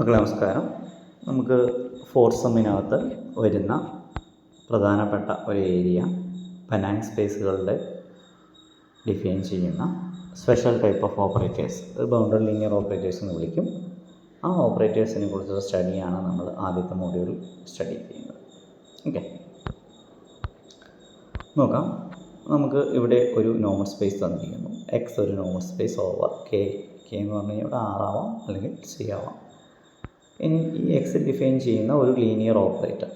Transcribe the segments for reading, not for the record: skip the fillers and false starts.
മക്കളെ നമസ്കാരം. നമുക്ക് ഫോർത്ത് സെമ്മിനകത്ത് വരുന്ന പ്രധാനപ്പെട്ട ഒരു ഏരിയ പെനാങ് സ്പേസുകളുടെ ഡിഫൈൻ ചെയ്യുന്ന special type of operators, boundary linear operators എന്ന് വിളിക്കും. ആ ഓപ്പറേറ്റേഴ്സിനെ കുറിച്ചുള്ള സ്റ്റഡിയാണ് നമ്മൾ ആദ്യത്തെ മോഡ്യൂളിൽ സ്റ്റഡി ചെയ്യുന്നത്. ഓക്കെ, നോക്കാം. നമുക്ക് ഇവിടെ ഒരു നോർമൽ സ്പേസ് തന്നിരിക്കുന്നു. എക്സ് ഒരു നോർമൽ സ്പേസ് ഓവർ കെ എന്ന് പറഞ്ഞു കഴിഞ്ഞാൽ ഇവിടെ R ആവാം അല്ലെങ്കിൽ C ആവാം. ഇനി ഈ എക്സ് ഡിഫൈൻ ചെയ്യുന്ന ഒരു linear operator,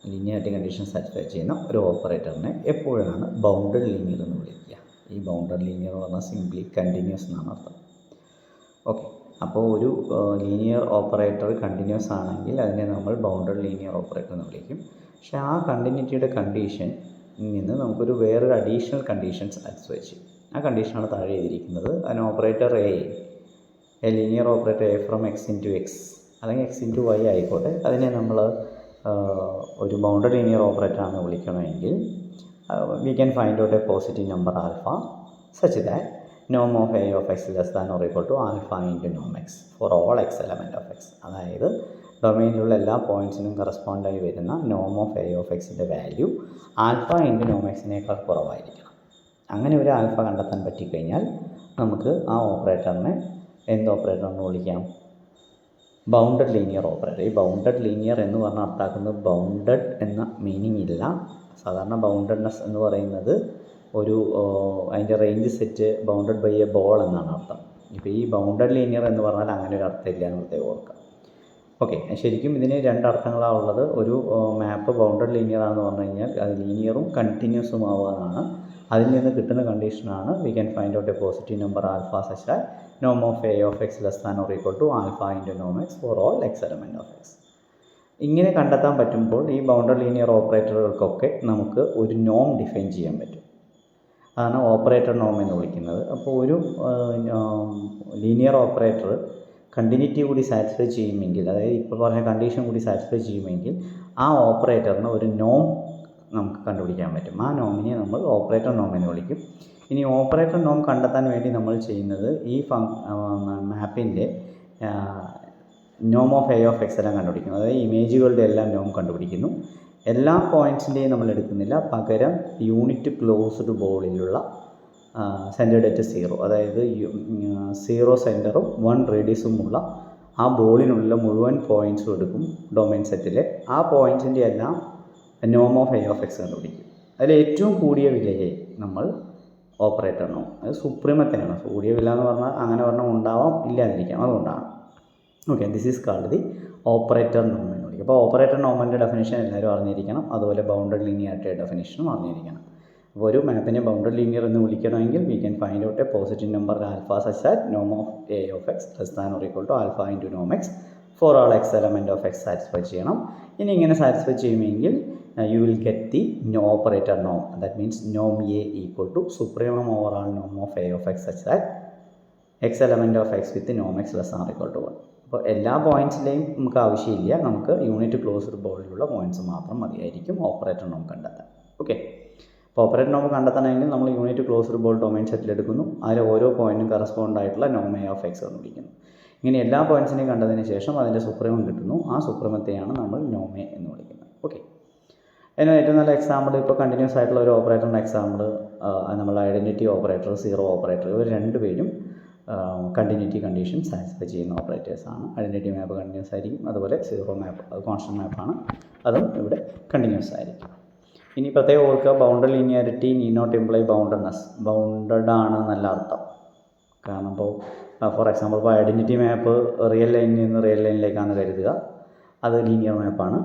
linearity condition satisfy ചെയ്യുന്ന ഒരു ഓപ്പറേറ്ററിനെ എപ്പോഴാണ് ബൗണ്ടഡ് ലീനിയർ എന്ന് വിളിക്കുക? ഈ ബൗണ്ടഡ് ലീനിയർ എന്ന് പറഞ്ഞാൽ സിംപ്ലി കണ്ടിന്യൂസ് എന്നാണ് അർത്ഥം. ഓക്കെ, അപ്പോൾ ഒരു ലീനിയർ ഓപ്പറേറ്റർ കണ്ടിന്യൂസ് ആണെങ്കിൽ അതിനെ നമ്മൾ ബൗണ്ടഡ് ലീനിയർ ഓപ്പറേറ്റർ എന്ന് വിളിക്കും. പക്ഷേ ആ കണ്ടിന്യൂറ്റിയുടെ കണ്ടീഷൻ നിന്ന് നമുക്കൊരു വേറൊരു അഡീഷണൽ കണ്ടീഷൻ സാറ്റിസ്ഫൈ ചെയ്യും. ആ കണ്ടീഷനാണ് താഴെ എഴുതിയിരിക്കുന്നത്. അതിന് operator A linear operator A from X into X അല്ലെങ്കിൽ എക്സ് ഇൻറ്റു വൈ ആയിക്കോട്ടെ, അതിനെ നമ്മൾ ഒരു bounded linear ഓപ്പറേറ്ററാണ് വിളിക്കണമെങ്കിൽ we can find out A positive number alpha such that Noam of A of X less than or equal to alpha into Noam X for all X element of X. അതായത് ഡൊമൈനിലുള്ള എല്ലാ പോയിൻറ്റ്സിനും കറസ്പോണ്ടായി വരുന്ന നോം of A of എക്സിൻ്റെ value alpha into നോം എക്സിനേക്കാൾ കുറവായിരിക്കണം. അങ്ങനെ ഒരു alpha കണ്ടെത്താൻ പറ്റിക്കഴിഞ്ഞാൽ നമുക്ക് ആ ഓപ്പറേറ്ററിനെ എന്ത് ഓപ്പറേറ്റർ എന്ന് വിളിക്കാം? Bounded linear operator. ഈ ബൗണ്ടഡ് ലീനിയർ എന്ന് പറഞ്ഞാൽ അർത്ഥാക്കുന്നത് ബൗണ്ടഡ് എന്ന മീനിങ് ഇല്ല. സാധാരണ ബൗണ്ടഡ്നെസ് എന്ന് പറയുന്നത് ഒരു അതിൻ്റെ range set bounded by a ball എന്നാണ് അർത്ഥം. ഇപ്പോൾ ഈ ബൗണ്ടഡ് ലീനിയർ എന്ന് പറഞ്ഞാൽ അങ്ങനെ ഒരു അർത്ഥമില്ല എന്ന് പ്രത്യേകം ഓർക്കാം. ഓക്കെ, ശരിക്കും ഇതിന് രണ്ടർത്ഥങ്ങളാണ് ഉള്ളത്. ഒരു മാപ്പ് ബൗണ്ടഡ് ലീനിയർ ആണെന്ന് പറഞ്ഞു കഴിഞ്ഞാൽ അത് ലീനിയറും കണ്ടിന്യൂസും ആവുകയാണ്. അതിൽ നിന്ന് കിട്ടുന്ന കണ്ടീഷനാണ് we can find out A positive number alpha such that Noam of A of X less than or equal to alpha into Noam X for all X element of X. ഇങ്ങനെ കണ്ടെത്താൻ പറ്റുമ്പോൾ ഈ ബൗണ്ടഡ് ലീനിയർ ഓപ്പറേറ്ററുകൾക്കൊക്കെ നമുക്ക് ഒരു നോം define ചെയ്യാൻ പറ്റും. അതാണ് operator നോം എന്ന് വിളിക്കുന്നത്. അപ്പോൾ ഒരു ലീനിയർ ഓപ്പറേറ്റർ കണ്ടിന്യൂറ്റി കൂടി സാറ്റിസ്ഫൈ ചെയ്യുമെങ്കിൽ, അതായത് ഇപ്പോൾ പറഞ്ഞ കണ്ടീഷൻ കൂടി സാറ്റിസ്ഫൈ ചെയ്യുമെങ്കിൽ ആ ഓപ്പറേറ്ററിന് ഒരു നോം നമുക്ക് കണ്ടുപിടിക്കാൻ പറ്റും. ആ നോമിനെ നമ്മൾ ഓപ്പറേറ്റർ നോം എന്ന് വിളിക്കും. ഇനി ഓപ്പറേറ്റർ നോം കണ്ടെത്താൻ വേണ്ടി നമ്മൾ ചെയ്യുന്നത് ഈ മാപ്പിൻ്റെ നോം ഓഫ് എ ഓഫ് എക്സ് എല്ലാം കണ്ടുപിടിക്കുന്നു. അതായത് ഇമേജുകളുടെ എല്ലാം നോം കണ്ടുപിടിക്കുന്നു. എല്ലാ പോയിൻറ്റ്സിൻ്റെയും നമ്മൾ എടുക്കുന്നില്ല, പകരം യൂണിറ്റ് ക്ലോസ്ഡ് ബോളിലുള്ള സെൻറ്റേർഡ് അറ്റ് 0, അതായത് 0 സെൻറ്ററും 1 റേഡിയസുമുള്ള ആ ബോളിനുള്ള മുഴുവൻ പോയിൻറ്റ്സും എടുക്കും ഡൊമൈൻ സെറ്റിലെ. ആ പോയിൻറ്റ്സിൻ്റെ എല്ലാം നോം ഓഫ് എ ഓഫ് എക്സ് കണ്ടുപിടിക്കും. അതിൽ ഏറ്റവും കൂടിയ വിലയെ നമ്മൾ ഓപ്പറേറ്റർ നോം, അത് സുപ്രീമത്തെയാണ്. കൂടിയ വില എന്ന് പറഞ്ഞാൽ അങ്ങനെ പറഞ്ഞാൽ ഉണ്ടാവാം, ഇല്ലാതിരിക്കാം, അതുകൊണ്ടാണ്. Okay, this is called the operator നോം എന്ന് വിളിക്കും. അപ്പോൾ ഓപ്പറേറ്റർ നോമിൻ്റെ ഡെഫിനിഷൻ എല്ലാവരും അറിഞ്ഞിരിക്കണം. അതുപോലെ ബൗണ്ടഡ് ലീനിയറിറ്റിയുടെ ഡെഫിനിഷനും അറിഞ്ഞിരിക്കണം. അപ്പോൾ ഒരു മാപ്പിനെ ബൗണ്ടഡ് ലീനിയർ എന്ന് വിളിക്കണമെങ്കിൽ we can find out A positive number alpha such that Noam of A of X less than or equal to alpha into Noam X four all X element of X satisfy ചെയ്യണം. ഇനി ഇങ്ങനെ satisfy ചെയ്യുമെങ്കിൽ you will get the operator norm. That means norm A equal to supremum over all norm of A of x such that x element of x with norm x less than or equal to 1. അപ്പോൾ എല്ലാ പോയിൻറ്റ്സിലെയും നമുക്ക് ആവശ്യമില്ല, നമുക്ക് unit closed ബോളിലുള്ള points മാത്രം മതിയായിരിക്കും operator നോം കണ്ടെത്താൻ. Okay, അപ്പോൾ operator നോം കണ്ടെത്തണമെങ്കിൽ നമ്മൾ യൂണിറ്റ് ക്ലോസ്ഡ് ബോൾ ഡൊമൈൻ സെറ്റിൽ എടുക്കുന്നു. അതിൽ ഓരോ പോയിൻറ്റും കറസ്പോണ്ട് ആയിട്ടുള്ള നോം എ ഓഫ് എക്സ് എന്ന് വിളിക്കുന്നു. ഇങ്ങനെ എല്ലാ പോയിൻറ്റ്സിനെയും കണ്ടതിന് ശേഷം അതിൻ്റെ സുപ്രീമം കിട്ടുന്നു. ആ സുപ്രീമത്തെയാണ് നമ്മൾ നോം എ എന്ന് വിളിക്കുന്നത്. ഓക്കെ, അതിന് ഏറ്റവും നല്ല എക്സാമ്പിൾ ഇപ്പോൾ കണ്ടിന്യൂസ് ആയിട്ടുള്ള ഒരു ഓപ്പറേറ്ററിൻ്റെ എക്സാമ്പിൾ നമ്മൾ ഐഡൻറ്റിറ്റി ഓപ്പറേറ്റർ, സീറോ ഓപ്പറേറ്റർ, ഇവർ രണ്ടുപേരും കണ്ടിന്യൂറ്റി കണ്ടീഷൻ സാറ്റിസ്ഫൈ ചെയ്യുന്ന ഓപ്പറേറ്റേഴ്സാണ്. ഐഡൻറ്റിറ്റി മാപ്പ് കണ്ടിന്യൂസ് ആയിരിക്കും, അതുപോലെ സീറോ മാപ്പ് അത് കോൺസ്റ്റൻറ്റ് മാപ്പാണ്, അതും ഇവിടെ കണ്ടിന്യൂസ് ആയിരിക്കും. ഇനി പ്രത്യേകം ഓർക്കുക, bounded linearity need not imply ബൗണ്ടഡ്നെസ്. ബൗണ്ടഡ് ആണ് നല്ല അർത്ഥം. കാരണം ഇപ്പോൾ ഫോർ എക്സാമ്പിൾ ഇപ്പോൾ ഐഡൻറ്റിറ്റി മാപ്പ് റിയൽ ലൈനിൽ നിന്ന് റിയൽ ലൈനിലേക്കാണ് കരുതുക, അത് ലീനിയർ മാപ്പാണ്,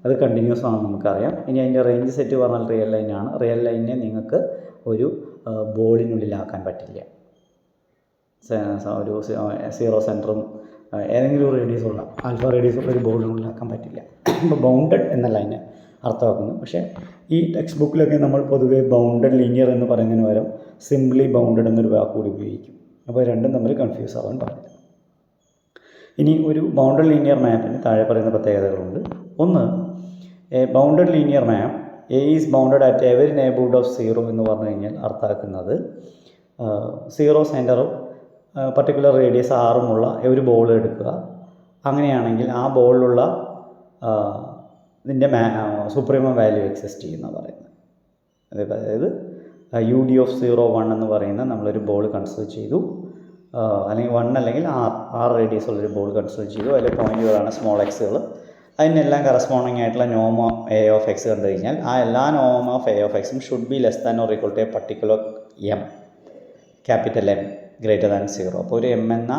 അത് കണ്ടിന്യൂസ് ആണെന്ന് നമുക്കറിയാം. ഇനി അതിൻ്റെ റേഞ്ച് സെറ്റ് പറഞ്ഞാൽ റിയൽ ലൈനാണ്. റിയൽ ലൈനിനെ നിങ്ങൾക്ക് ഒരു ബോളിനുള്ളിലാക്കാൻ പറ്റില്ല. ഒരു 0 സെൻറ്ററും ഏതെങ്കിലും റേഡിയസുള്ള ആൽഫ റേഡിയസുള്ള ഒരു ബോളിനുള്ളിലാക്കാൻ പറ്റില്ല. ഇപ്പോൾ ബൗണ്ടഡ് എന്നല്ല അതിനെ അർത്ഥമാക്കുന്നു. പക്ഷേ ഈ ടെക്സ്റ്റ് ബുക്കിലൊക്കെ നമ്മൾ പൊതുവേ ബൗണ്ടഡ് ലീനിയർ എന്ന് പറയുന്നതിന് പകരം സിംപ്ലി ബൗണ്ടഡ് എന്നൊരു വാക്ക് കൂടി ഉപയോഗിക്കും. അപ്പോൾ രണ്ടും തമ്മിൽ കൺഫ്യൂസ് ആവാൻ പാടില്ല. ഇനി ഒരു ബൗണ്ടഡ് ലീനിയർ മാപ്പിന് താഴെ പറയുന്ന പ്രത്യേകതകളുണ്ട്. ഒന്ന്, A bounded linear map A is bounded at every neighbourhood of 0 എന്ന് പറഞ്ഞു കഴിഞ്ഞാൽ അർത്ഥമാക്കുന്നത് 0 സെൻറ്ററും പർട്ടിക്കുലർ റേഡിയസ് 6 ഒരു ബോൾ എടുക്കുക, അങ്ങനെയാണെങ്കിൽ ആ ബോളിലുള്ള ഇതിൻ്റെ സുപ്രീമം വാല്യൂ എക്സിസ്റ്റ് ചെയ്യുന്ന പറയുന്നത്. അതായത് UD ഓഫ് 0, 1 എന്ന് പറയുന്ന നമ്മളൊരു ബോൾ കൺസിഡർ ചെയ്തു, അല്ലെങ്കിൽ 1 അല്ലെങ്കിൽ R റേഡിയസ് ഉള്ളൊരു ബോൾ കൺസിഡർ ചെയ്തു. അതിലെ പോയിന്റുകളാണ് സ്മോൾ എക്സുകൾ. അതിനെല്ലാം കറസ്പോണ്ടിങ് ആയിട്ടുള്ള നോം A ഓഫ് X കണ്ടു കഴിഞ്ഞാൽ ആ എല്ലാ നോം ഓഫ് A ഓഫ് Xും should be less than or equal to a particular M, capital M greater than 0. അപ്പോൾ ഒരു M എന്ന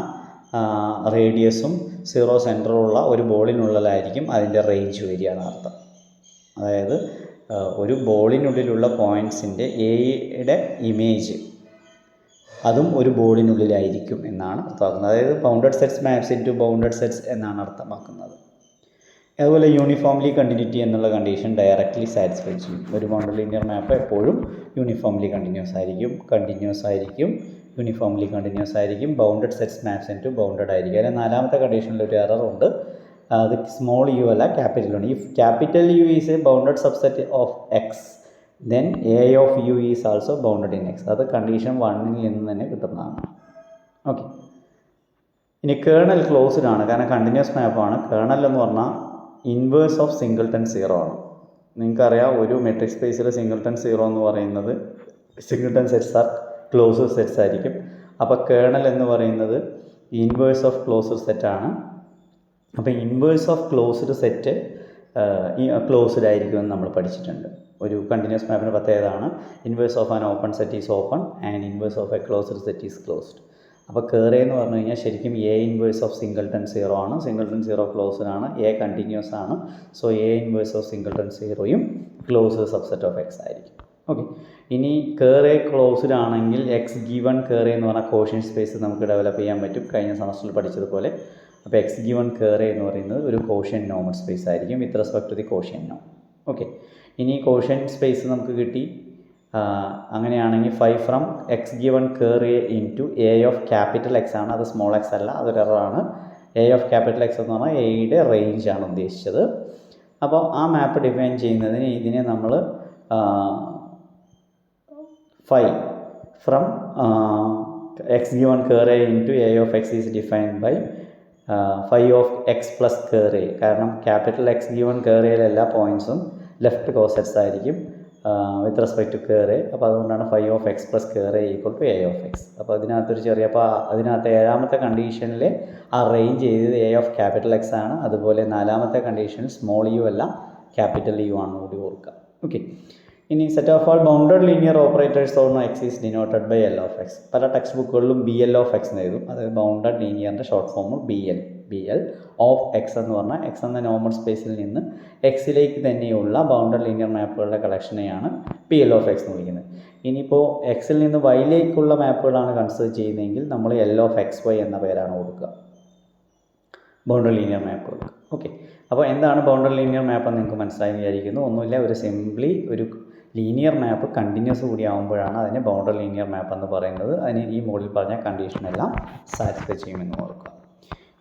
റേഡിയസും 0 സെൻറ്ററുള്ള ഒരു ബോളിനുള്ളിലായിരിക്കും അതിൻ്റെ റേഞ്ച് വരിക എന്നർത്ഥം. അതായത് ഒരു ബോളിനുള്ളിലുള്ള പോയിൻറ്റ്സിൻ്റെ എയുടെ ഇമേജ് അതും ഒരു ബോളിനുള്ളിലായിരിക്കും എന്നാണ് അർത്ഥമാക്കുന്നത്. അതായത് bounded sets maps into bounded sets എന്നാണ് അർത്ഥമാക്കുന്നത്. അതുപോലെ യൂണിഫോംലി കണ്ടിന്യൂറ്റി എന്നുള്ള കണ്ടീഷൻ ഡയറക്റ്റ്ലി സാറ്റിസ്ഫൈ ചെയ്യും. ഒരു ബൗണ്ടഡ് ലീനിയർ മാപ്പ് എപ്പോഴും യൂണിഫോംലി കണ്ടിന്യൂസ് ആയിരിക്കും, യൂണിഫോംലി കണ്ടിന്യൂസ് ആയിരിക്കും. Bounded sets maps into bounded ആയിരിക്കും. അതിൽ നാലാമത്തെ കണ്ടീഷനിൽ ഒരു എറർ ഉണ്ട്. അത് സ്മോൾ യു അല്ല, ക്യാപിറ്റൽ ആണ്. If capital U is a bounded subset of X, then A of U is also bounded in X. അത് കണ്ടീഷൻ 1ൽ നിന്ന് തന്നെ കിട്ടുന്നതാണ്. ഓക്കെ, ഇനി കേർണൽ ക്ലോസ്ഡ് ആണ്, കാരണം കണ്ടിന്യൂസ് മാപ്പാണ്. കേർണൽ എന്ന് പറഞ്ഞാൽ ഇൻവേഴ്സ് ഓഫ് സിംഗിൾട്ടൺ 0 ആണ്. നിങ്ങൾക്കറിയാം, ഒരു മെട്രിക് സ്പേസിൽ സിംഗിൾട്ടൺ 0 എന്ന് പറയുന്നത് singleton sets R closed sets ആയിരിക്കും. അപ്പോൾ കേർണൽ എന്ന് പറയുന്നത് ഇൻവേഴ്സ് ഓഫ് ക്ലോസ്ഡ് സെറ്റാണ്. അപ്പോൾ inverse of closed set closed ആയിരിക്കുമെന്ന് നമ്മൾ പഠിച്ചിട്ടുണ്ട്. ഒരു കണ്ടിന്യൂസ് മാപ്പിന് പ്രത്യേകതയാണ് inverse of an open set is open and inverse of A closed set is closed. അപ്പോൾ കേറി എന്ന് പറഞ്ഞു കഴിഞ്ഞാൽ ശരിക്കും എ ഇൻവേഴ്സ് ഓഫ് സിംഗിൾട്ടൺ 0 ആണ്. സിംഗിൾട്ടൺ 0 ക്ലോസ്ഡ് ആണ്, എ കണ്ടിന്യൂസ് ആണ്. So A inverse of singleton 0യും ക്ലോസ്ഡ് സബ്സെറ്റ് ഓഫ് എക്സ് ആയിരിക്കും. ഓക്കെ, ഇനി കേറി ക്ലോസ്ഡ് ആണെങ്കിൽ എക്സ് ഗിവൺ കേറി എന്ന് പറഞ്ഞാൽ കോഷ്യൻ സ്പേസ് നമുക്ക് ഡെവലപ്പ് ചെയ്യാൻ പറ്റും, കഴിഞ്ഞ സെമസ്റ്ററിൽ പഠിച്ചതുപോലെ. അപ്പോൾ എക്സ് ഗിവൺ കേറി എന്ന് പറയുന്നത് ഒരു കോഷ്യൻ നോമൽ സ്പേസ് ആയിരിക്കും with respect to the quotient നോം. ഓക്കെ, ഇനി കോഷ്യൻ സ്പേസ് നമുക്ക് കിട്ടി. അങ്ങനെയാണെങ്കിൽ 5 ഫ്രം എക്സ് ഗിവൺ കേറി into A of capital X ആണ്, അത് സ്മോൾ എക്സ് അല്ല, അതൊരു എററാണ്. എ ഓഫ് ക്യാപിറ്റൽ എക്സ് എന്ന് പറഞ്ഞാൽ എയുടെ റേഞ്ചാണ് ഉദ്ദേശിച്ചത്. അപ്പോൾ ആ മാപ്പ് ഡിഫൈൻ ചെയ്യുന്നതിന് ഇതിനെ നമ്മൾ 5 ഫ്രം എക്സ് ഗിവൺ കേറി into A of X is defined by 5 of X plus കേറി. കാരണം ക്യാപിറ്റൽ എക്സ് ഗിവൺ കേറിയിലെ എല്ലാ പോയിൻറ്റ്സും ലെഫ്റ്റ് കോസെറ്റ്സ് ആയിരിക്കും വിത്ത് റെസ്പെക്ട് ടു കേറി. അപ്പോൾ അതുകൊണ്ടാണ് 5 ഓഫ് എക്സ് പ്ലസ് കേറി equal to A of X. അപ്പോൾ അതിനകത്തൊരു ചെറിയ, അപ്പോൾ അതിനകത്ത് 7ാമത്തെ കണ്ടീഷനിൽ ആ റേഞ്ച് ചെയ്തത് എ ഓഫ് ക്യാപിറ്റൽ എക്സ് ആണ്. അതുപോലെ 4ാമത്തെ കണ്ടീഷനിൽ സ്മോൾ യു അല്ല, ക്യാപിറ്റൽ യു ആണ് കൂടി ഓർക്കുക. ഓക്കെ, ഇനി set of all bounded linear operators on X is denoted by L of X. പല ടെക്സ്റ്റ് ബുക്കുകളിലും BL ഓഫ് എക്സ് എന്ന് എഴുതും. അതായത് ബൗണ്ടഡ് ലീനിയറിൻ്റെ short form BL of X എന്ന് പറഞ്ഞാൽ എക്സ് എന്ന നോർമൽ സ്പേസിൽ നിന്ന് എക്സിലേക്ക് തന്നെയുള്ള ബൗണ്ടഡ് ലീനിയർ മാപ്പുകളുടെ കളക്ഷനെയാണ് PL ഓഫ് എക്സ് എന്ന് വിളിക്കുന്നത്. ഇനിയിപ്പോൾ എക്സിൽ നിന്ന് വൈയിലേക്കുള്ള മാപ്പുകളാണ് കൺസിഡർ ചെയ്യുന്നതെങ്കിൽ നമ്മൾ L ഓഫ് XY എന്ന പേരാണ് കൊടുക്കുക ബൗണ്ടഡ് ലീനിയർ മാപ്പുകൾക്ക്. ഓക്കെ, അപ്പോൾ എന്താണ് ബൗണ്ടഡ് ലീനിയർ മാപ്പ് എന്ന് നിങ്ങൾക്ക് മനസ്സിലായി വിചാരിക്കുന്നു. ഒന്നുമില്ല, ഒരു സിംപ്ലി ഒരു ലീനിയർ മാപ്പ് കണ്ടിന്യൂസ് കൂടി ആകുമ്പോഴാണ് അതിനെ ബൗണ്ടഡ് ലീനിയർ മാപ്പ് എന്ന് പറയുന്നത്. അതിന് ഈ മുകളിൽ പറഞ്ഞ കണ്ടീഷനെല്ലാം സാറ്റിസ്ഫൈ ചെയ്യുമെന്ന് ഓർക്കുക.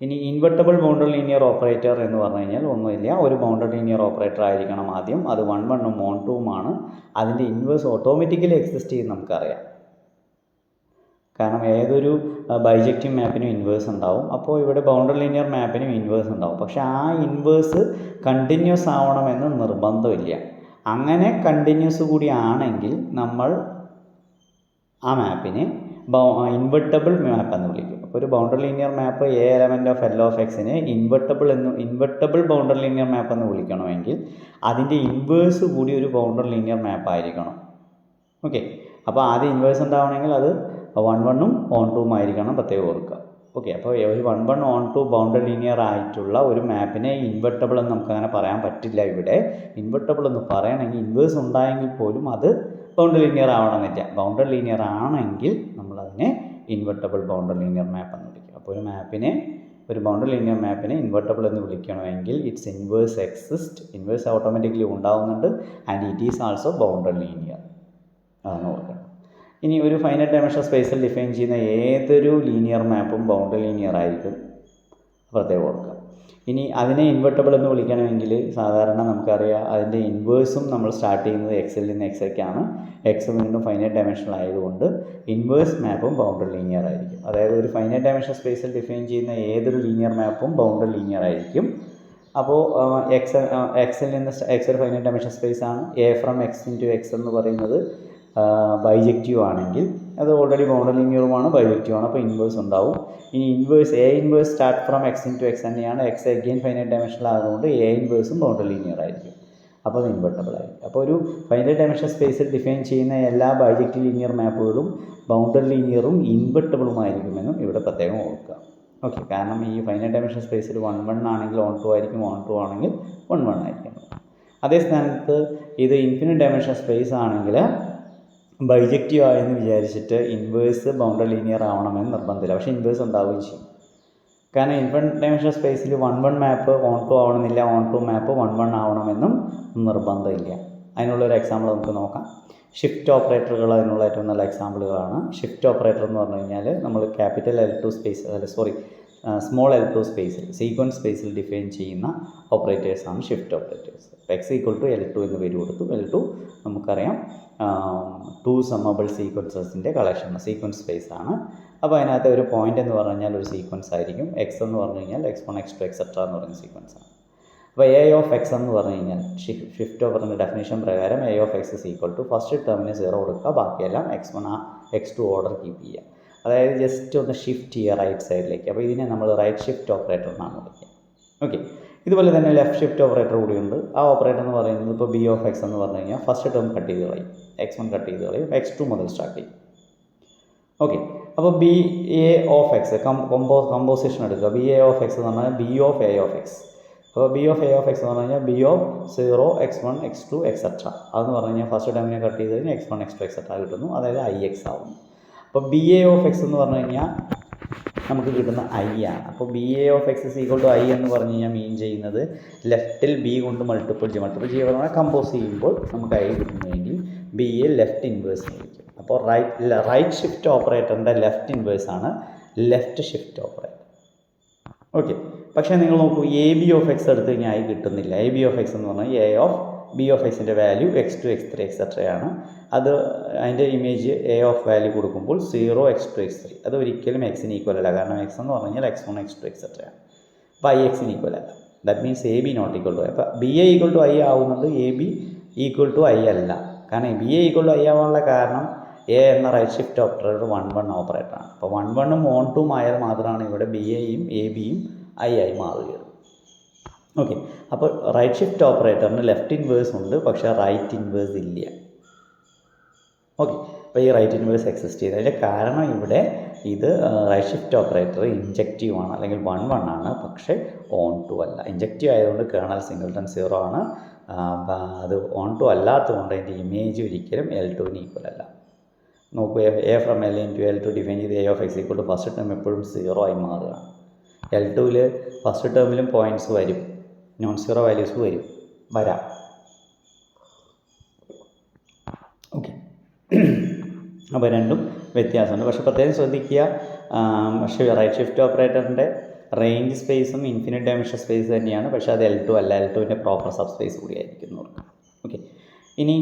ഇനി ഇൻവെർട്ടബിൾ ബൗണ്ടഡ് ലീനിയർ ഓപ്പറേറ്റർ എന്ന് പറഞ്ഞു കഴിഞ്ഞാൽ ഒന്നുമില്ല, ഒരു ബൗണ്ടഡ് ലീനിയർ ഓപ്പറേറ്റർ ആയിരിക്കണം ആദ്യം. അത് 1 1 ഉം 1 2 ആണ്. അതിൻ്റെ ഇൻവേഴ്സ് ഓട്ടോമാറ്റിക്കലി എക്സിസ്റ്റ് ചെയ്യും നമുക്കറിയാം. കാരണം ഏതൊരു ബൈജക്റ്റീവ് മാപ്പിനും ഇൻവേഴ്സ് ഉണ്ടാവും. അപ്പോൾ ഇവിടെ ബൗണ്ടഡ് ലീനിയർ മാപ്പിനും ഇൻവേഴ്സ് ഉണ്ടാവും. പക്ഷേ ആ ഇൻവേഴ്സ് കണ്ടിന്യൂസ് ആവണമെന്ന് നിർബന്ധമില്ല. അങ്ങനെ കണ്ടിന്യൂസ് കൂടി ആണെങ്കിൽ നമ്മൾ ആ മാപ്പിനെ ഇൻവെർട്ടബിൾ മാപ്പ് എന്ന് വിളിക്കും. അപ്പോൾ ഒരു bounded linear map A element of L of എക്സിനെ ഇൻവെർട്ടബിൾ ബൗണ്ടഡ് ലീനിയർ മാപ്പ് എന്ന് വിളിക്കണമെങ്കിൽ അതിൻ്റെ ഇൻവേഴ്സ് കൂടി ഒരു ബൗണ്ടഡ് ലീനിയർ മാപ്പ് ആയിരിക്കണം. ഓക്കെ, അപ്പോൾ ആദ്യം ഇൻവേഴ്സ് ഉണ്ടാവണമെങ്കിൽ അത് 1 1 ഉം 1 2 ഉം ആയിരിക്കണം, പ്രത്യേകം ഓർക്കുക. ഓക്കെ, അപ്പോൾ ഒരു 1 1 1 2 ബൗണ്ടഡ് ലീനിയർ ആയിട്ടുള്ള ഒരു മാപ്പിനെ ഇൻവെർട്ടബിൾ എന്ന് നമുക്കങ്ങനെ പറയാൻ പറ്റില്ല. ഇവിടെ ഇൻവെർട്ടബിൾ എന്ന് പറയണമെങ്കിൽ ഇൻവേഴ്സ് ഉണ്ടായെങ്കിൽ പോലും അത് ബൗണ്ടഡ് ലീനിയർ ആവണമെന്നില്ല. ബൗണ്ടഡ് ലീനിയർ ആണെങ്കിൽ നമ്മളതിനെ ഇൻവെർട്ടബിൾ ബൗണ്ടഡ് ലീനിയർ മാപ്പ് എന്ന് വിളിക്കും. അപ്പോൾ ഒരു ബൗണ്ടഡ് ലീനിയർ മാപ്പിനെ ഇൻവെർട്ടബിൾ എന്ന് വിളിക്കണമെങ്കിൽ its inverse exist, inverse automatically ഉണ്ടാവുന്നുണ്ട്, and it is also bounded linear. അതാണ് ഓർക്കണം. ഇനി ഒരു ഫൈനൈറ്റ് ഡൈമെൻഷണൽ സ്പേസിൽ ഡിഫൈൻ ചെയ്യുന്ന ഏതൊരു ലീനിയർ മാപ്പും ബൗണ്ടഡ് ലീനിയർ ആയിരിക്കും. പ്രത്യേകം ഓർക്കുക. ഇനി അതിനെ ഇൻവെർട്ടബിൾ എന്ന് വിളിക്കണമെങ്കിൽ സാധാരണ നമുക്കറിയാം അതിൻ്റെ ഇൻവേഴ്സും നമ്മൾ സ്റ്റാർട്ട് ചെയ്യുന്നത് എക്സിൽ നിന്ന് എക്സൊക്കെയാണ്. എക്സ് വീണ്ടും ഫൈനൈറ്റ് ഡയമെൻഷണൽ ആയതുകൊണ്ട് ഇൻവേഴ്സ് മാപ്പും ബൗണ്ടഡ് ലീനിയർ ആയിരിക്കും. അതായത് ഒരു ഫൈനൈറ്റ് ഡയമെൻഷൻ സ്പേസിൽ ഡിഫൈൻ ചെയ്യുന്ന ഏതൊരു ലീനിയർ മാപ്പും ബൗണ്ടഡ് ലീനിയർ ആയിരിക്കും. അപ്പോൾ എക്സിൽ നിന്ന് എക്സ് ഒരു ഫൈനൈറ്റ് ഡയമെൻഷൻ സ്പേസ് ആണ്. A from X into X എന്ന് പറയുന്നത് ബൈജക്റ്റീവ് ആണെങ്കിൽ അത് ഓൾറെഡി ബൗണ്ടഡ് ലീനിയറുമാണ്, ബൈജക്റ്റീവ് ആണ്, അപ്പോൾ ഇൻവേഴ്സ് ഉണ്ടാവും. ഇനി inverse A inverse start from X into X തന്നെയാണ്. എക്സ് അഗെയിൻ ഫൈനൈറ്റ് ഡയമെൻഷണൽ ആയതുകൊണ്ട് എ ഇൻവേഴ്സും ബൗണ്ടഡ് ലീനിയർ ആയിരിക്കും. അപ്പോൾ അത് ഇൻവെർട്ടബിൾ ആയിരിക്കും. അപ്പോൾ ഒരു ഫൈനൈറ്റ് ഡയമെൻഷൻ സ്പേസിൽ ഡിഫൈൻ ചെയ്യുന്ന എല്ലാ ബൈജക്റ്റീവ് ലീനിയർ മാപ്പുകളും ബൗണ്ടഡ് ലീനിയറും ഇൻവെർട്ടബിളുമായിരിക്കുമെന്നും ഇവിടെ പ്രത്യേകം ഓർക്കുക. ഓക്കെ, കാരണം ഈ ഫൈനൈറ്റ് ഡയമെൻഷൻ സ്പേസിൽ 1 1 ആണെങ്കിൽ 1 2 ആയിരിക്കും, 1 2 ആണെങ്കിൽ 1 1 ആയിരിക്കും. അതേ സ്ഥാനത്ത് ഇത് ഇൻഫിനിറ്റ് ഡയമെൻഷൻ സ്പേസ് ആണെങ്കിൽ ബൈജക്റ്റീവ് ആയെന്ന് വിചാരിച്ചിട്ട് ഇൻവേഴ്സ് ബൗണ്ടഡ് ലീനിയർ ആവണമെന്ന് നിർബന്ധമില്ല, പക്ഷേ ഇൻവേഴ്സ് ഉണ്ടാവുകയും ചെയ്യും. കാരണം ഇൻഫിനിറ്റ് ഡയമെൻഷൻ സ്പേസിൽ 1 1 മാപ്പ് 1 2 ആവണമെന്നില്ല, 1 2 മാപ്പ് 1 1 ആവണമെന്നും നിർബന്ധമില്ല. അതിനുള്ളൊരു എക്സാമ്പിൾ നമുക്ക് നോക്കാം. ഷിഫ്റ്റ് ഓപ്പറേറ്ററുകൾ അതിനുള്ള ഏറ്റവും നല്ല എക്സാമ്പിളുകളാണ്. ഷിഫ്റ്റ് ഓപ്പറേറ്റർ എന്ന് പറഞ്ഞു കഴിഞ്ഞാൽ നമ്മൾ capital L2 space small L2 സ്പേസിൽ സീക്വൻസ് സ്പേസിൽ ഡിഫൈൻ ചെയ്യുന്ന ഓപ്പറേറ്റേഴ്സാണ് shift operators. X equal to L2 എന്ന് പേര് കൊടുത്തു. L2 നമുക്കറിയാം 2 സമ്മബിൾ സീക്വൻസസിൻ്റെ കളക്ഷനാണ്, സീക്വൻസ് സ്പേസ് ആണ്. അപ്പോൾ അതിനകത്ത് ഒരു പോയിൻ്റ് എന്ന് പറഞ്ഞു കഴിഞ്ഞാൽ ഒരു സീക്വൻസ് ആയിരിക്കും. എക്സ് എന്ന് പറഞ്ഞു കഴിഞ്ഞാൽ x1 x2 എക്സെട്ര എന്ന് പറയുന്ന സീക്വൻസ് ആണ്. അപ്പോൾ എ ഓഫ് എക്സ് എന്ന് പറഞ്ഞു കഴിഞ്ഞാൽ ഷിഫ്റ്റ് ഓപ്പറിൻ്റെ ഡെഫിനേഷൻ പ്രകാരം A of X is equal to first ടേമിന് 0 കൊടുക്കുക, ബാക്കിയെല്ലാം x1 x2 ഓർഡർ കീപ്പ് ചെയ്യുക. അതായത് ജസ്റ്റ് ഒന്ന് ഷിഫ്റ്റ് ചെയ്യുക റൈറ്റ് സൈഡിലേക്ക്. അപ്പോൾ ഇതിനെ നമ്മൾ റൈറ്റ് ഷിഫ്റ്റ് ഓപ്പറേറ്റർ എന്നാണ് വിളിക്കുക. ഓക്കെ, ഇതുപോലെ തന്നെ ലെഫ്റ്റ് ഷിഫ്റ്റ് ഓപ്പറേറ്റർ കൂടിയുണ്ട്. ആ ഓപ്പറേറ്റർ എന്ന് പറയുന്നത് ഇപ്പോൾ ബി ഓഫ് എക്സ് എന്ന് പറഞ്ഞു കഴിഞ്ഞാൽ ഫസ്റ്റ് ടേം കട്ട് ചെയ്ത് കളയും, x1 കട്ട് ചെയ്ത് കളയും, x2 മുതൽ സ്റ്റാർട്ട് ചെയ്യും. ഓക്കെ, അപ്പോൾ B A of X composition എടുക്കുക. ബി എ ഓഫ് എക്സ് എന്ന് പറഞ്ഞാൽ B of A of X. അപ്പോൾ B of A of X എന്ന് പറഞ്ഞു കഴിഞ്ഞാൽ B of 0 x1 x2 etcetera. അതെന്ന് പറഞ്ഞു കഴിഞ്ഞാൽ ഫസ്റ്റ് ടൈമിനെ കട്ട് ചെയ്ത് കഴിഞ്ഞാൽ x1 x2 എക്സെട്ര കിട്ടുന്നു, അതായത് IX ആവുന്നു. അപ്പോൾ ബി എ ഓഫ് എക്സ് എന്ന് പറഞ്ഞു കഴിഞ്ഞാൽ നമുക്ക് കിട്ടുന്ന I ആണ്. അപ്പോൾ B A of X is equal to I എന്ന് പറഞ്ഞു കഴിഞ്ഞാൽ മീൻ ചെയ്യുന്നത് ലെഫ്റ്റിൽ ബി കൊണ്ട് മൾട്ടിപ്പിൾ ചെയ്യുക പറഞ്ഞാൽ കമ്പോസ് ചെയ്യുമ്പോൾ നമുക്ക് I കിട്ടുന്നതെങ്കിൽ ബി എ ലെഫ്റ്റ് ഇൻവേഴ്സ് വിളിക്കും. അപ്പോൾ റൈറ്റ് ഷിഫ്റ്റ് ഓപ്പറേറ്ററിൻ്റെ ലെഫ്റ്റ് ഇൻവേഴ്സ് ആണ് ലെഫ്റ്റ് ഷിഫ്റ്റ് ഓപ്പറേറ്റർ. ഓക്കെ, പക്ഷേ നിങ്ങൾ നോക്കൂ, എ ബി ഓഫ് എക്സ് എടുത്ത് കഴിഞ്ഞാൽ I കിട്ടുന്നില്ല. എ ബി ഓഫ് എക്സ് എന്ന് പറഞ്ഞാൽ എ ഓഫ് ബി ഓഫ് എക്സിൻ്റെ വാല്യൂ x2 x3 എക്സെട്രയാണ്. അത് അതിൻ്റെ ഇമേജ് എ ഓഫ് വാല്യൂ കൊടുക്കുമ്പോൾ 0 x2 x3. അത് ഒരിക്കലും എക്സിന് ഈക്വൽ അല്ല, കാരണം എക്സ് എന്ന് പറഞ്ഞു കഴിഞ്ഞാൽ x1 x2 എക്സെട്രയാണ്. അപ്പോൾ I എക്സിന് ഈക്വൽ അല്ല. That means A B not equal to I. അപ്പോൾ B A equal to I ആവുന്നത് A B equal to I അല്ല. കാരണം B A equal to I ആവാനുള്ള കാരണം എ എന്ന റൈറ്റ് ഷിഫ്റ്റ് ഓപ്പറേറ്റർ 1 1 ഓപ്പറേറ്ററാണ്. അപ്പോൾ 1 1 1 2 ആയാൽ മാത്രമാണ് ഇവിടെ ബി എയും എ ബിയും I ആയി മാറുകയുള്ളൂ. ഓക്കെ, അപ്പോൾ റൈറ്റ് ഷിഫ്റ്റ് ഓപ്പറേറ്ററിന് ലെഫ്റ്റ് ഇൻവേഴ്സ് ഉണ്ട്, പക്ഷേ റൈറ്റ് ഇൻവേഴ്സ് ഇല്ല. ഓക്കെ, അപ്പോൾ ഈ റൈറ്റ് ഇൻവേഴ്സ് എക്സിസ്റ്റ് ചെയ്ത് അതിൻ്റെ കാരണം ഇവിടെ ഇത് റൈറ്റ് ഷിഫ്റ്റ് ഓപ്പറേറ്റർ ഇൻജക്റ്റീവ് ആണ്, അല്ലെങ്കിൽ 1 1 ആണ്, പക്ഷേ ഓൺ ടു അല്ല. ഇൻജക്റ്റീവ് ആയതുകൊണ്ട് കേർണൽ സിംഗിൾട്ടൺ 0 ആണ്. അത് ഓൺ ടു അല്ലാത്തതുകൊണ്ട് അതിൻ്റെ ഇമേജ് ഒരിക്കലും L2ന് ഈക്വൽ അല്ല. നോക്കൂ, A from L into L2 define ചെയ്ത് A of X equal to first term എപ്പോഴും 0 ആയി മാറുകയാണ്. L2ൽ ഫസ്റ്റ് ടേമിലും പോയിൻറ്റ്സ് വരും, നോൺ സീറോ വാല്യൂസ് വരാം. ഓക്കെ, അപ്പോൾ രണ്ടും വ്യത്യാസമുണ്ട്. പക്ഷേ പ്രത്യേകം ശ്രദ്ധിക്കുക, പക്ഷേ റൈറ്റ് ഷിഫ്റ്റ് ഓപ്പറേറ്ററിൻ്റെ റേഞ്ച് സ്പേസും ഇൻഫിനിറ്റ് ഡയമെൻഷൻ സ്പേസ് തന്നെയാണ്, പക്ഷേ അത് L2 അല്ല, L2ൻ്റെ പ്രോപ്പർ സബ് സ്പേസ് കൂടിയായിരിക്കും. ഓക്കെ, ഇനി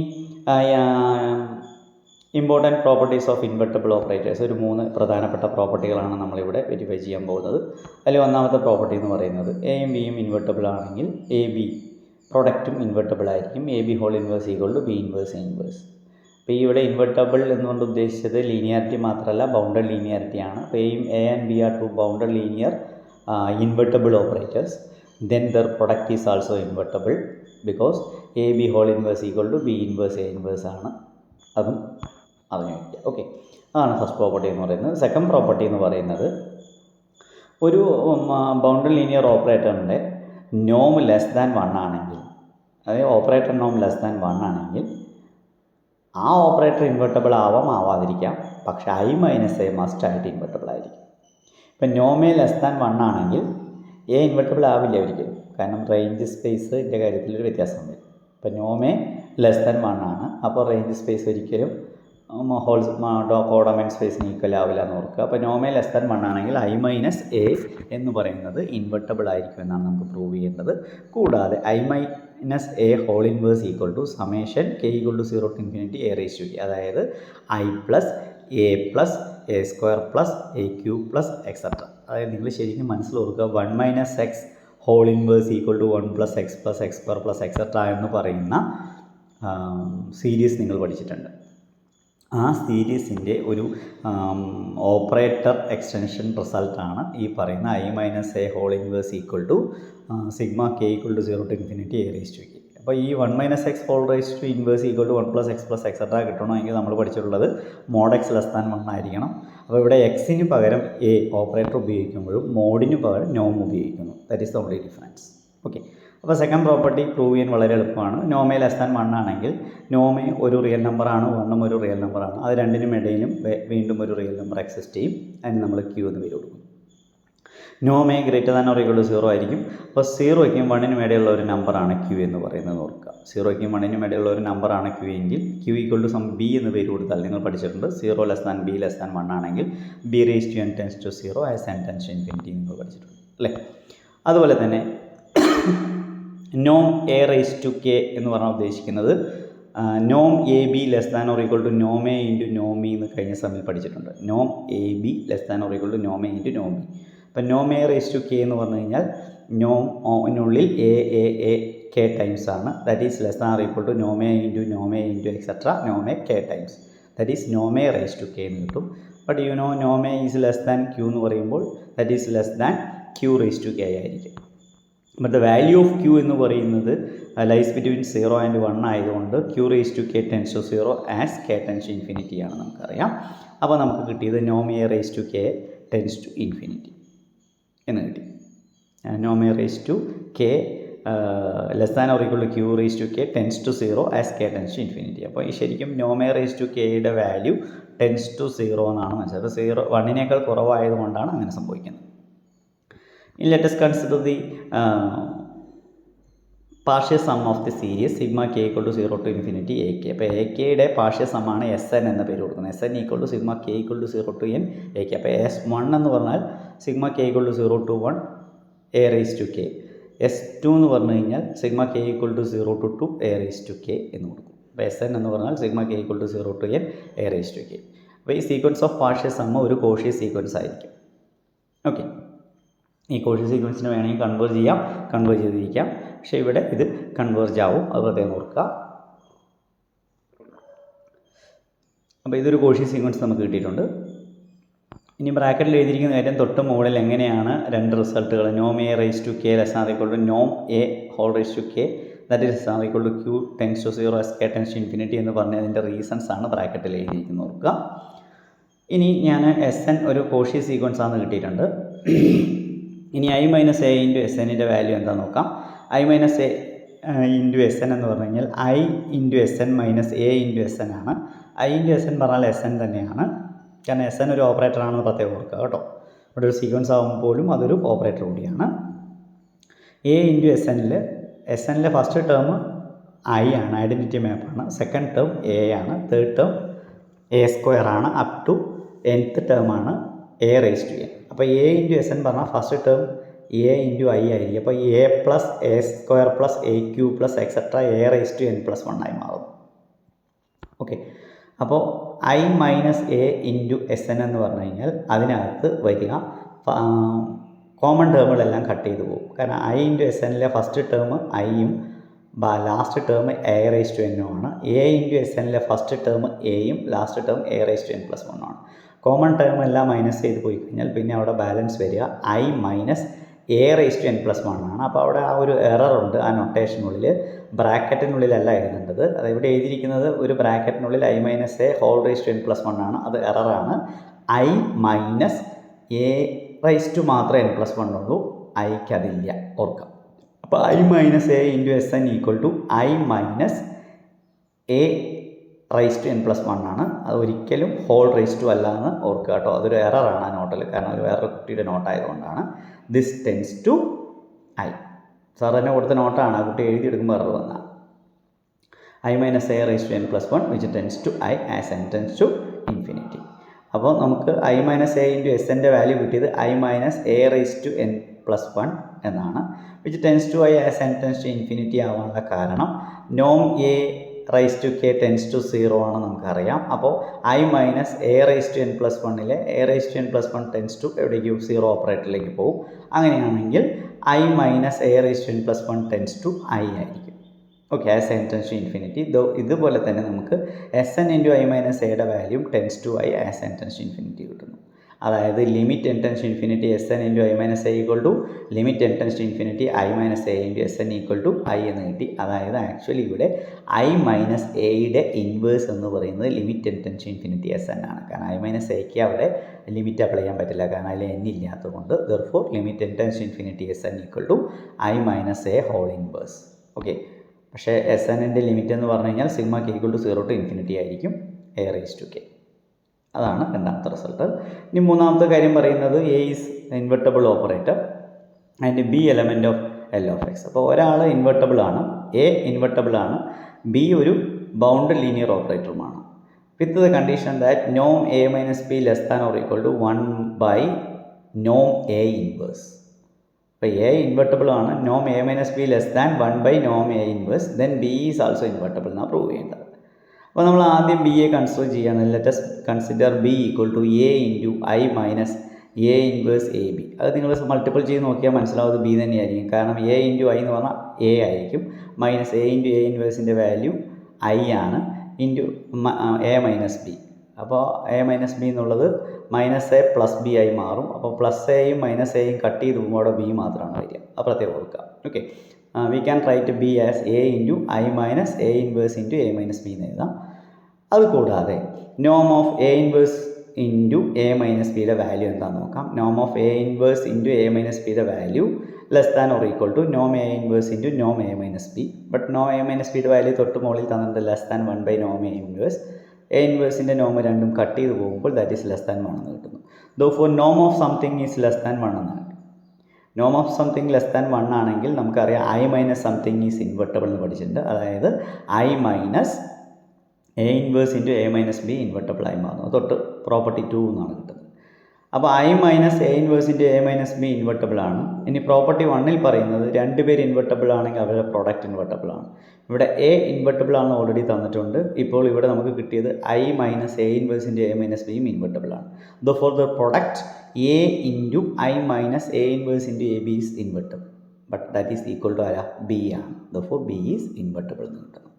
important properties of invertible operators. ഒരു 3 പ്രധാനപ്പെട്ട പ്രോപ്പർട്ടികളാണ് നമ്മളിവിടെ വെരിഫൈ ചെയ്യാൻ പോകുന്നത്. അതിൽ ഒന്നാമത്തെ പ്രോപ്പർട്ടി എന്ന് പറയുന്നത് എയും ബിയും ഇൻവെർട്ടബിൾ ആണെങ്കിൽ എ ബി പ്രൊഡക്റ്റും ഇൻവെർട്ടബിൾ ആയിരിക്കും. A B whole inverse equal to B inverse A inverse. അപ്പോൾ ഇവിടെ ഇൻവെർട്ടബിൾ എന്നുകൊണ്ട് ഉദ്ദേശിച്ചത് ലീനിയാരിറ്റി മാത്രമല്ല, ബൗണ്ടഡ് ലീനിയാരിറ്റിയാണ്. അപ്പോൾ A and B are 2 bounded linear invertible operators. Then their product is also invertible because A B whole inverse equal to B inverse A inverse ആണ്. അതും അറിഞ്ഞു വയ്ക്കുക. ഓക്കെ, അതാണ് ഫസ്റ്റ് പ്രോപ്പർട്ടി എന്ന് പറയുന്നത്. സെക്കൻഡ് പ്രോപ്പർട്ടി എന്ന് പറയുന്നത് ഒരു ബൗണ്ടഡ് ലീനിയർ ഓപ്പറേറ്ററിൻ്റെ നോം ലെസ് ദാൻ 1 ആണെങ്കിൽ, അതായത് ഓപ്പറേറ്റർ നോം ലെസ് ദാൻ 1 ആണെങ്കിൽ ആ ഓപ്പറേറ്റർ ഇൻവെർട്ടബിൾ ആവാം, ആവാതിരിക്കാം, പക്ഷേ I മൈനസ് എ മസ്റ്റ് ആയിട്ട് ഇൻവെർട്ടബിൾ ആയിരിക്കും. ഇപ്പം നോമേ ലെസ് ദാൻ 1 ആണെങ്കിൽ എ ഇൻവെർട്ടബിൾ ആവില്ല ഒരിക്കലും, കാരണം റേഞ്ച് സ്പേസിൻ്റെ കാര്യത്തിലൊരു വ്യത്യാസം വരും. ഇപ്പം നോമേ ലെസ് ദാൻ 1 ആണ്, അപ്പോൾ റേഞ്ച് സ്പേസ് ഒരിക്കലും കോഡമൈൻ സ്പേസിന് ഈക്വൽ ആവില്ല എന്ന് ഓർക്കുക. അപ്പോൾ നോമേ ലെസ് ദാൻ 1 ആണെങ്കിൽ I മൈനസ് എ എന്ന് പറയുന്നത് ഇൻവെർട്ടബിൾ ആയിരിക്കും എന്നാണ് നമുക്ക് പ്രൂവ് ചെയ്യേണ്ടത്. കൂടാതെ I minus A whole inverse equal to summation k equal to 0 to infinity a raise to k, അതായത് I plus A plus A square plus A cube plus et cetera. അതായത് നിങ്ങൾ ശരിക്കും മനസ്സിൽ ഓർക്കുക 1 minus X whole inverse equal to 1 plus X plus X square plus et cetera എന്ന് പറയുന്ന series നിങ്ങൾ പഠിച്ചിട്ടുണ്ട്. ആ സീരീസിൻ്റെ ഒരു ഓപ്പറേറ്റർ എക്സ്റ്റൻഷൻ റിസൾട്ടാണ് ഈ പറയുന്ന I minus A whole inverse equal to sigma k equal to 0 to infinity a raise to k. അപ്പോൾ ഈ 1 minus X whole raise to inverse equal to 1 plus X plus et cetera കിട്ടണമെങ്കിൽ നമ്മൾ പഠിച്ചിട്ടുള്ളത് mode X less than 1 ആയിരിക്കണം. അപ്പോൾ ഇവിടെ എക്സിന് പകരം എ ഓപ്പറേറ്റർ ഉപയോഗിക്കുമ്പോഴും മോഡിന് പകരം നോം ഉപയോഗിക്കുന്നു. That is the only difference. Okay, അപ്പോൾ സെക്കൻഡ് പ്രോപ്പർട്ടി പ്രൂവ് ചെയ്യാൻ വളരെ എളുപ്പമാണ്. നോമേ ലെസ് ദാൻ 1 ആണെങ്കിൽ നോമേ ഒരു റിയൽ നമ്പറാണ്, 1ഉം ഒരു റിയൽ നമ്പറാണ്. അത് രണ്ടിനും ഇടയിലും വീണ്ടും ഒരു റിയൽ നമ്പർ എക്സിസ്റ്റ് ചെയ്യും. അതിന് നമ്മൾ ക്യൂ എന്ന് പേര് കൊടുക്കും. നോമേ greater than or equal to 0 ആയിരിക്കും. അപ്പോൾ 0യ്ക്കും 1നും ഇടയിലുള്ള ഒരു നമ്പറാണ് ക്യൂ എന്ന് പറയുന്നത് ഓർക്കുക. 0യ്ക്കും 1നും ഇടയിലുള്ള ഒരു നമ്പറാണ് ക്യൂ എങ്കിൽ Q equal to some B എന്ന് പേര് കൊടുത്താൽ നിങ്ങൾ പഠിച്ചിട്ടുണ്ട്. 0 less than B less than 1 ആണെങ്കിൽ B raise to n tends to 0 as n tends to infinity നിങ്ങൾ പഠിച്ചിട്ടുണ്ട് അല്ലേ. അതുപോലെ തന്നെ നോം എ റേസ് ടു കെ എന്ന് പറഞ്ഞാൽ ഉദ്ദേശിക്കുന്നത് നോം A B less than or equal to Noam A into Noam E എന്ന് കഴിഞ്ഞ സമയത്ത് പഠിച്ചിട്ടുണ്ട്. നോം A B less than or equal to Noam A into Noam B. അപ്പം നോം എ റേസ് ടു കെ എന്ന് പറഞ്ഞു കഴിഞ്ഞാൽ നോമിനുള്ളിൽ എ കെ ടൈംസ് ആണ്. That is less than or equal to Noam A into etcetera Noam A K times. That is Noam A raise to K എന്ന് കിട്ടും. But you know Noam A is less than Q എന്ന് പറയുമ്പോൾ that is less than Q raise to K ആയിരിക്കും. But the value of Q എന്ന് പറയുന്നത് lies between 0 and 1 ആയതുകൊണ്ട് Q raise to K tends to 0 as K tends to infinity ആണ് നമുക്കറിയാം. അപ്പോൾ നമുക്ക് കിട്ടിയത് നോം A raise to K tends to infinity എന്ന് കിട്ടി. നോം A raise to K less than or equal to Q raise to K tends to 0 as K tends to infinity. അപ്പോൾ ഈ ശരിക്കും നോം എ റേസ് ടു കെയുടെ വാല്യൂ ടെൻസ് ടു 0 എന്നാണ് മനസ്സിലായത്. അപ്പോൾ 1നേക്കാൾ കുറവായതുകൊണ്ടാണ് അങ്ങനെ സംഭവിക്കുന്നത്. In let us consider the partial sum of the series sigma k equal to 0 to infinity ak. അപ്പോൾ എ കെയുടെ പാർഷ്യൽ സമ്മാണ് SN എന്ന പേര് കൊടുക്കുന്നത്. SN equal to sigma k equal to 0 to n ak. അപ്പോൾ S1 എന്ന് പറഞ്ഞാൽ sigma k equal to 0 to 1 a raise to k. S2 എന്ന് പറഞ്ഞു കഴിഞ്ഞാൽ sigma k equal to 0 to 2 a raise to k എന്ന് കൊടുക്കും. അപ്പോൾ SN എന്ന് പറഞ്ഞാൽ sigma k equal to 0 to n a raise to k. അപ്പോൾ ഈ സീക്വൻസ് ഓഫ് പാർഷ്യൽ സമ്മ ഒരു കോഷി സീക്വൻസ് ആയിരിക്കും. ഓക്കെ, ഈ കോഷി സീക്വൻസിന് വേണമെങ്കിൽ കൺവേർജ് ചെയ്യാം, കൺവേർജ് ചെയ്തിരിക്കാം. പക്ഷേ ഇവിടെ ഇത് കൺവേർജ് ആവും, അത് പ്രത്യേകം ഓർക്കുക. അപ്പോൾ ഇതൊരു കോഷി സീക്വൻസ് നമുക്ക് കിട്ടിയിട്ടുണ്ട്. ഇനി ബ്രാക്കറ്റിൽ എഴുതിയിരിക്കുന്ന കാര്യം തൊട്ട് മുകളിൽ എങ്ങനെയാണ് രണ്ട് റിസൾട്ടുകൾ നോം A raise to K less R equal to Noam A whole raise to K that is R equal to Q tense to 0 S K tends to infinity എന്ന് പറഞ്ഞതിൻ്റെ റീസൺസ് ആണ് ബ്രാക്കറ്റിൽ എഴുതിയിരിക്കുന്നത് ഓർക്കുക. ഇനി ഞാൻ SN ഒരു കോഷി സീക്വൻസ് ആണ് കിട്ടിയിട്ടുണ്ട്. ഇനി I മൈനസ് എ ഇൻറ്റു SNൻ്റെ വാല്യൂ എന്താണെന്ന് നോക്കാം. I minus A into SN എന്ന് പറഞ്ഞു കഴിഞ്ഞാൽ I into SN minus A into SN ആണ്. I ഇൻറ്റു SN പറഞ്ഞാൽ SN തന്നെയാണ്, കാരണം SN ഒരു ഓപ്പറേറ്ററാണെന്ന് പ്രത്യേകം ഓർക്കുക കേട്ടോ. ഇവിടെ ഒരു സീക്വൻസ് ആകുമ്പോഴും അതൊരു ഓപ്പറേറ്റർ കൂടിയാണ്. എ ഇൻറ്റു SNലെ ഫസ്റ്റ് ടേം I ആണ്, ഐഡൻറ്റിറ്റി മാപ്പാണ്. സെക്കൻഡ് ടേം എ ആണ്. തേർഡ് ടേം എ സ്ക്വയർ ആണ്. അപ് ടു nth ടേം ആണ് എ റേസ് ടു n. അപ്പോൾ എ ഇൻറ്റു SN പറഞ്ഞാൽ first term A into I ആയിരിക്കും. അപ്പോൾ A plus A square plus A cube plus etcetera A raise to n plus 1 ആയി മാറും. Okay, അപ്പോൾ I minus A into SN എന്ന് പറഞ്ഞു കഴിഞ്ഞാൽ അതിനകത്ത് വരിക കോമൺ ടേമുകളെല്ലാം കട്ട് ചെയ്ത് പോകും. കാരണം I ഇൻറ്റു SNലെ ഫസ്റ്റ് ടേം ഐയും last term A raise to n ആണ്. എ ഇൻറ്റു SNലെ ഫസ്റ്റ് ടേം എയും last term A raise to n plus 1 ആണ്. കോമൺ ടേം എല്ലാം മൈനസ് ചെയ്ത് പോയി കഴിഞ്ഞാൽ പിന്നെ അവിടെ ബാലൻസ് വരിക I minus A raise to n plus 1 ആണ്. അപ്പോൾ അവിടെ ആ ഒരു എററുണ്ട് ആ നൊട്ടേഷനുള്ളിൽ, ബ്രാക്കറ്റിനുള്ളിലല്ല എഴുതേണ്ടത്. അത് ഇവിടെ എഴുതിയിരിക്കുന്നത് ഒരു ബ്രാക്കറ്റിനുള്ളിൽ I minus A whole raise to n plus 1 ആണ്. അത് എററാണ്. I minus A raise to മാത്രമേ n പ്ലസ് 1 ഉള്ളൂ, ഐക്ക് അതില്ല, ഓർക്കാം. അപ്പോൾ I minus A into SN equal to I minus A raise to n plus 1 ആണ്. അത് ഒരിക്കലും ഹോൾ റൈസ് ടു അല്ല എന്ന് ഓർക്കുക കേട്ടോ. അതൊരു എററാണ് ആ നോട്ടിൽ, കാരണം ഒരു വേറൊരു കുട്ടിയുടെ നോട്ടായതുകൊണ്ടാണ്. This tends to I. Sir തന്നെ കൊടുത്ത നോട്ടാണ്, ആ കുട്ടി എഴുതിയെടുക്കുമ്പോൾ എറർ വന്നാൽ. I minus a raised to n plus 1 which tends to I as n tends to infinity. അപ്പോൾ നമുക്ക് I minus a into s ൻ്റെ വാല്യൂ കിട്ടിയത് I minus a raised to n plus 1 എന്നാണ്. which tends to I as n tends to infinity ആവാനുള്ള കാരണം നോം a raise to k tends to 0 ആണ് നമുക്കറിയാം. അപ്പോൾ I minus a raise to n plus 1ലെ a raise to n plus 1 tends to എവിടേക്ക് 0 ഓപ്പറേറ്ററിലേക്ക് പോകും. അങ്ങനെയാണെങ്കിൽ I minus a raise to n plus 1 tends to I ആയിരിക്കും. Okay, as n tends to infinity. ഇതുപോലെ തന്നെ നമുക്ക് S N into I minus എയുടെ value tends to I as n tends to infinity കിട്ടുന്നു. അതായത് limit n tends to infinity S N into I minus A equal to limit n tends to infinity I minus A into S N equal to I എന്ന് കിട്ടി. അതായത് actually ഇവിടെ I minus എയുടെ inverse എന്ന് പറയുന്നത് limit n tends to infinity S N ആണ്. കാരണം I minus എക്ക് അവിടെ ലിമിറ്റ് അപ്ലൈ ചെയ്യാൻ പറ്റില്ല, കാരണം അതിൽ n ഇല്ലാത്തതുകൊണ്ട്. Therefore limit n tends to infinity S N equal to I minus A whole inverse. Okay, പക്ഷേ എസ് എൻ്റെ ലിമിറ്റ് എന്ന് പറഞ്ഞു കഴിഞ്ഞാൽ sigma k equal to 0 to infinity ആയിരിക്കും a റൈസ് ടു k. അതാണ് രണ്ടാമത്തെ റിസൾട്ട്. ഇനി മൂന്നാമത്തെ കാര്യം പറയുന്നത് A is invertible operator and B element of L of X. അപ്പോൾ ഒരാൾ ഇൻവെർട്ടബിൾ ആണ്, എ ഇൻവെർട്ടബിൾ ആണ്, ബി ഒരു ബൗണ്ടഡ് ലീനിയർ ഓപ്പറേറ്ററുമാണ്. വിത്ത് ദ കണ്ടീഷൻ ദാറ്റ് നോം A minus B less than or equal to 1 by നോം എ ഇൻവേഴ്സ്. അപ്പോൾ A invertible ആണ്, നോം A minus B less than 1 by നോം A inverse, then B is also invertible എന്നാണ് prove ചെയ്യേണ്ടത്. അപ്പോൾ നമ്മൾ ആദ്യം ബി എ കൺസിഡർ ചെയ്യുകയാണ്. Let's consider B equal to A into I minus A inverse A B. അത് നിങ്ങൾ മൾട്ടിപ്പിൾ ചെയ്ത് നോക്കിയാൽ മനസ്സിലാവുന്നത് ബി തന്നെയായിരിക്കും. കാരണം എ ഇൻറ്റു I എന്ന് പറഞ്ഞാൽ എ ആയിരിക്കും, മൈനസ് എ ഇൻറ്റു എ ഇൻവേഴ്സിൻ്റെ വാല്യൂ I ആണ്, ഇൻറ്റു എ മൈനസ് ബി. അപ്പോൾ എ മൈനസ് ബി എന്നുള്ളത് മൈനസ് എ പ്ലസ് ബി ആയി മാറും. അപ്പോൾ പ്ലസ് എയും മൈനസ് എയും കട്ട് ചെയ്ത് പോകുമ്പോൾ അവിടെ ബി മാത്രമാണ് വരിക. അത് പ്രത്യേകം ഓർക്കുക. Okay, we can write B as A into I minus A inverse into A minus B എന്ന് എഴുതാം. അതുകൂടാതെ നോം of A inverse into A minus ബിയുടെ വാല്യൂ എന്താണെന്ന് നോക്കാം. നോം of A inverse into A minus ബിയുടെ value less than or equal to Noam A inverse into Noam A minus B. But Noam A minus ബിയുടെ value തൊട്ട് മുകളിൽ തന്നിട്ടുണ്ട് less than 1 by നോം A inverse. A ഇൻവേഴ്സിൻ്റെ നോം രണ്ടും cut ചെയ്ത് പോകുമ്പോൾ that is less than 1 എന്ന് കിട്ടുന്നു. ദോർഫോർ നോം of something is less than 1 എന്നാണ്. നോം ഓഫ് സംതിങ് ലെസ് ദാൻ 1 ആണെങ്കിൽ നമുക്കറിയാം I minus something is invertible എന്ന് പഠിച്ചിട്ടുണ്ട്. അതായത് I minus A inverse into A minus B invertible ആയി മാറുന്നു. തൊട്ട് പ്രോപ്പർട്ടി 2 എന്നാണ് കിട്ടുന്നത്. അപ്പോൾ I minus A inverse into A minus B invertible ആണ്. ഇനി പ്രോപ്പർട്ടി 1ൽ പറയുന്നത് രണ്ടുപേർ ഇൻവെർട്ടബിൾ ആണെങ്കിൽ അവരുടെ പ്രോഡക്റ്റ് ഇൻവെർട്ടബിൾ ആണ്. ഇവിടെ എ ഇൻവെർട്ടബിൾ ആണ് ഓൾറെഡി തന്നിട്ടുണ്ട്. ഇപ്പോൾ ഇവിടെ നമുക്ക് കിട്ടിയത് I minus A inverse into A minus ബിയും ഇൻവെർട്ടബിൾ ആണ്. Therefore the product A into I minus A inverse into A B is invertible, but that is equal to ആരാ? ബി ആണ്. ദോർഫോർ ബി ഈസ് ഇൻവെർട്ടബിൾ എന്ന് കിട്ടുന്നു.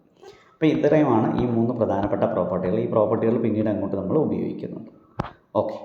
അപ്പോൾ ഇത്രയുമാണ് ഈ 3 പ്രധാനപ്പെട്ട പ്രോപ്പർട്ടികൾ. ഈ പ്രോപ്പർട്ടികൾ പിന്നീട് അങ്ങോട്ട് നമ്മൾ ഉപയോഗിക്കുന്നുണ്ട്. ഓക്കെ.